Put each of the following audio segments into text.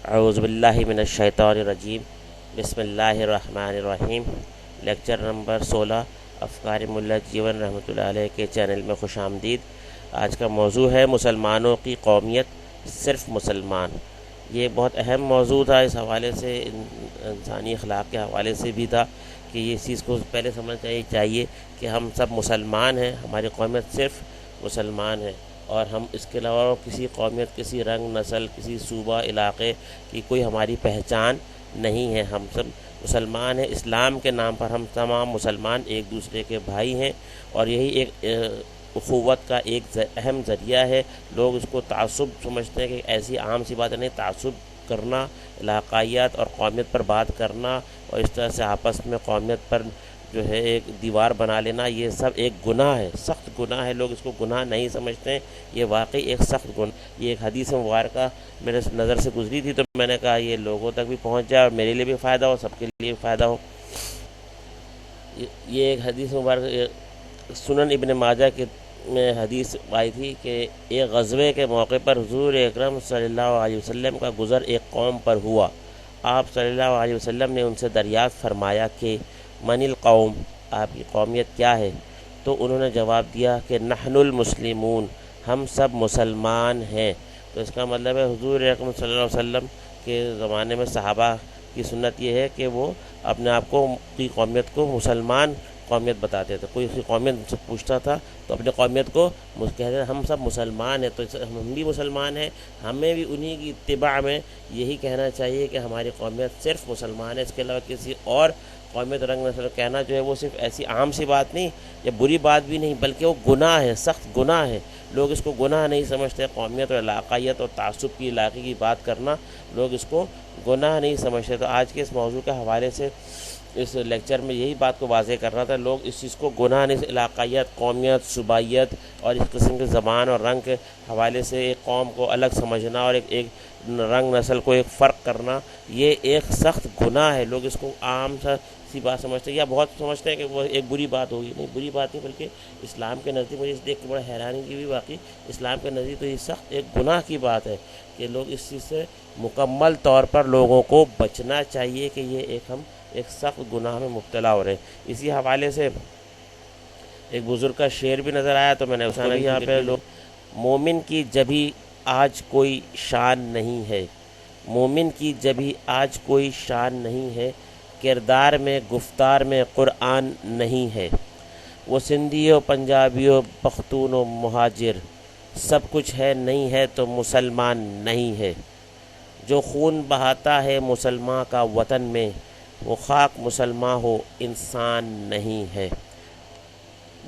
اعوذ باللہ من الشیطان الرجیم، بسم اللہ الرحمن الرحیم۔ لیکچر نمبر 16 افکار ملا جیون رحمۃ اللہ علیہ کے چینل میں خوش آمدید۔ آج کا موضوع ہے مسلمانوں کی قومیت، صرف مسلمان۔ یہ بہت اہم موضوع تھا، اس حوالے سے انسانی اخلاق کے حوالے سے بھی تھا کہ یہ چیز کو پہلے سمجھنا چاہیے کہ ہم سب مسلمان ہیں، ہماری قومیت صرف مسلمان ہے، اور ہم اس کے علاوہ کسی قومیت، کسی رنگ، نسل، کسی صوبہ، علاقے کی کوئی ہماری پہچان نہیں ہے۔ ہم سب مسلمان ہیں، اسلام کے نام پر ہم تمام مسلمان ایک دوسرے کے بھائی ہیں، اور یہی ایک اخوت کا ایک اہم ذریعہ ہے۔ لوگ اس کو تعصب سمجھتے ہیں کہ ایسی عام سی بات نہیں، تعصب کرنا، علاقائیت اور قومیت پر بات کرنا، اور اس طرح سے آپس میں قومیت پر جو ہے ایک دیوار بنا لینا، یہ سب ایک گناہ ہے، سخت گناہ ہے۔ لوگ اس کو گناہ نہیں سمجھتے ہیں، یہ واقعی ایک سخت گناہ۔ یہ ایک حدیث مبارکہ میرے نظر سے گزری تھی، تو میں نے کہا یہ لوگوں تک بھی پہنچ جائے اور میرے لیے بھی فائدہ ہو، سب کے لیے بھی فائدہ ہو۔ یہ ایک حدیث مبارکہ سنن ابن ماجہ کے میں حدیث آئی تھی کہ ایک غزوے کے موقع پر حضور اکرم صلی اللہ علیہ وسلم کا گزر ایک قوم پر ہوا۔ آپ صلی اللہ علیہ وسلم نے ان سے دریافت فرمایا کہ من القوم، آپ کی قومیت کیا ہے؟ تو انہوں نے جواب دیا کہ نحن المسلمون، ہم سب مسلمان ہیں۔ تو اس کا مطلب ہے حضور اکرم صلی اللہ علیہ وسلم کے زمانے میں صحابہ کی سنت یہ ہے کہ وہ اپنے آپ کو کی قومیت کو مسلمان قومیت بتاتے تھے۔ کوئی اسی قومیت سے پوچھتا تھا تو اپنے قومیت کو کہتے تھے ہم سب مسلمان ہیں، تو ہم بھی مسلمان ہیں، ہمیں بھی انہی کی اتباع میں یہی کہنا چاہیے کہ ہماری قومیت صرف مسلمان ہے۔ اس کے علاوہ کسی اور قومیت، رنگ، نسل کہنا جو ہے وہ صرف ایسی عام سی بات نہیں یا بری بات بھی نہیں، بلکہ وہ گناہ ہے، سخت گناہ ہے۔ لوگ اس کو گناہ نہیں سمجھتے، قومیت اور علاقائیت اور تعصب کی علاقے کی بات کرنا لوگ اس کو گناہ نہیں سمجھتے۔ تو آج کے اس موضوع کے حوالے سے اس لیکچر میں یہی بات کو واضح کرنا تھا، لوگ اس چیز کو گناہ نہیں، علاقائیت، قومیت، صوبائیت اور اس قسم کے زبان اور رنگ کے حوالے سے ایک قوم کو الگ سمجھنا اور ایک رنگ، نسل کو ایک فرق کرنا، یہ ایک سخت گناہ ہے۔ لوگ اس کو عام سی بات سمجھتے ہیں، یا بہت سمجھتے ہیں کہ وہ ایک بری بات ہوگی۔ نہیں، بری بات نہیں، بلکہ اسلام کے نزدیک مجھے اس دیکھ کے بڑا حیرانی کی بھی واقعی اسلام کے نزدیک تو یہ سخت ایک گناہ کی بات ہے کہ لوگ اس چیز سے مکمل طور پر لوگوں کو بچنا چاہیے کہ یہ ہم ایک سخت گناہ میں مبتلا ہو رہے ہیں۔ اسی حوالے سے ایک بزرگ کا شعر بھی نظر آیا، تو میں نے اس کو بھی یہاں پہ لوگ مومن کی جبھی آج کوئی شان نہیں ہے، مومن کی جبھی آج کوئی شان نہیں ہے، کردار میں گفتار میں قرآن نہیں ہے، وہ سندھی و پنجابی و پختون و مہاجر، سب کچھ ہے نہیں ہے تو مسلمان نہیں ہے، جو خون بہاتا ہے مسلمان کا وطن میں، وہ خاک مسلمان ہو انسان نہیں ہے۔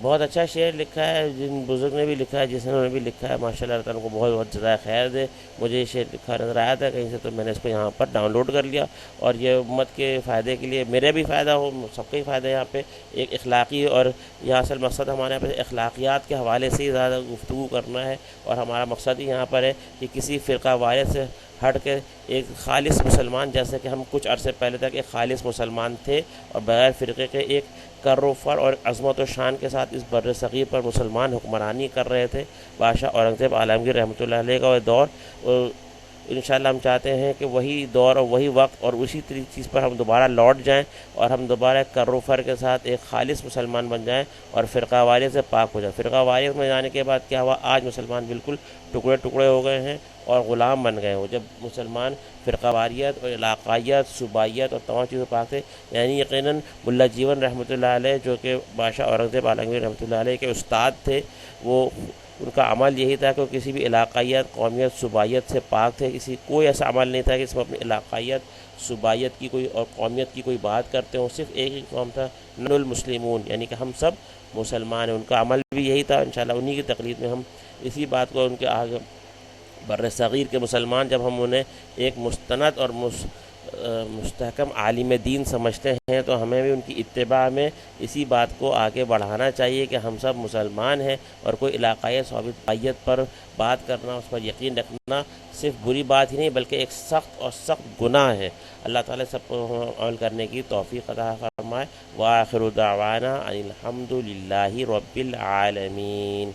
بہت اچھا شعر لکھا ہے، جن بزرگ نے بھی لکھا ہے، جس نے بھی لکھا ہے، ماشاء اللہ تعالیٰ کو بہت بہت جزائے خیر دے۔ مجھے یہ شعر لکھا نظر آیا تھا کہیں سے، تو میں نے اس کو یہاں پر ڈاؤن لوڈ کر لیا، اور یہ امت کے فائدے کے لیے، میرے بھی فائدہ ہو، سب کا ہی فائدہ ہے۔ یہاں پہ ایک اخلاقی، اور یہاں اصل مقصد ہمارے یہاں پہ اخلاقیات کے حوالے سے ہی زیادہ گفتگو کرنا ہے، اور ہمارا مقصد ہی یہاں پر ہے کہ کسی فرقہ وارث سے ہٹ کے ایک خالص مسلمان، جیسے کہ ہم کچھ عرصے پہلے تک ایک خالص مسلمان تھے اور بغیر فرقے کے ایک کر و فر اور عظمت و شان کے ساتھ اس بر صغیر پر مسلمان حکمرانی کر رہے تھے، بادشاہ اورنگزیب عالمگیر رحمۃ اللہ علیہ کا وہ دور۔ انشاءاللہ ہم چاہتے ہیں کہ وہی دور اور وہی وقت اور اسی چیز پر ہم دوبارہ لوٹ جائیں، اور ہم دوبارہ کر و فر کے ساتھ ایک خالص مسلمان بن جائیں اور فرقہ واریت سے پاک ہو جائیں۔ فرقہ واریت میں جانے کے بعد کیا ہوا؟ آج مسلمان بالکل ٹکڑے ٹکڑے ہو گئے ہیں اور غلام بن گئے ہوں۔ جب مسلمان فرقہ واریت اور علاقائیت، صوبائیت اور تمام چیزوں پاک تھے، یعنی یقیناً ملا جیون رحمۃ اللہ علیہ جو کہ بادشاہ اورنگزیب عالمگیر رحمۃ اللہ علیہ کے استاد تھے، وہ ان کا عمل یہی تھا کہ وہ کسی بھی علاقائیت، قومیت، صوبائیت سے پاک تھے۔ کوئی ایسا عمل نہیں تھا کہ اس میں اپنی علاقائیت، صوبائیت کی کوئی اور قومیت کی کوئی بات کرتے ہوں۔ صرف ایک ہی قوم تھا، نحن المسلمون، یعنی کہ ہم سب مسلمان ہیں۔ ان کا عمل بھی یہی تھا، انشاءاللہ انہی کی تقلید میں ہم اسی بات کو ان کے آگے بر صغیر کے مسلمان جب ہم انہیں ایک مستند اور مستحکم عالم دین سمجھتے ہیں، تو ہمیں بھی ان کی اتباع میں اسی بات کو آگے بڑھانا چاہیے کہ ہم سب مسلمان ہیں، اور کوئی علاقائی صوبائیت پر بات کرنا، اس پر یقین رکھنا صرف بری بات ہی نہیں بلکہ ایک سخت اور سخت گناہ ہے۔ اللہ تعالیٰ سب کو عمل کرنے کی توفیق عطا فرمائے۔ وآخر دعوانا ان الحمد للہ رب العالمین۔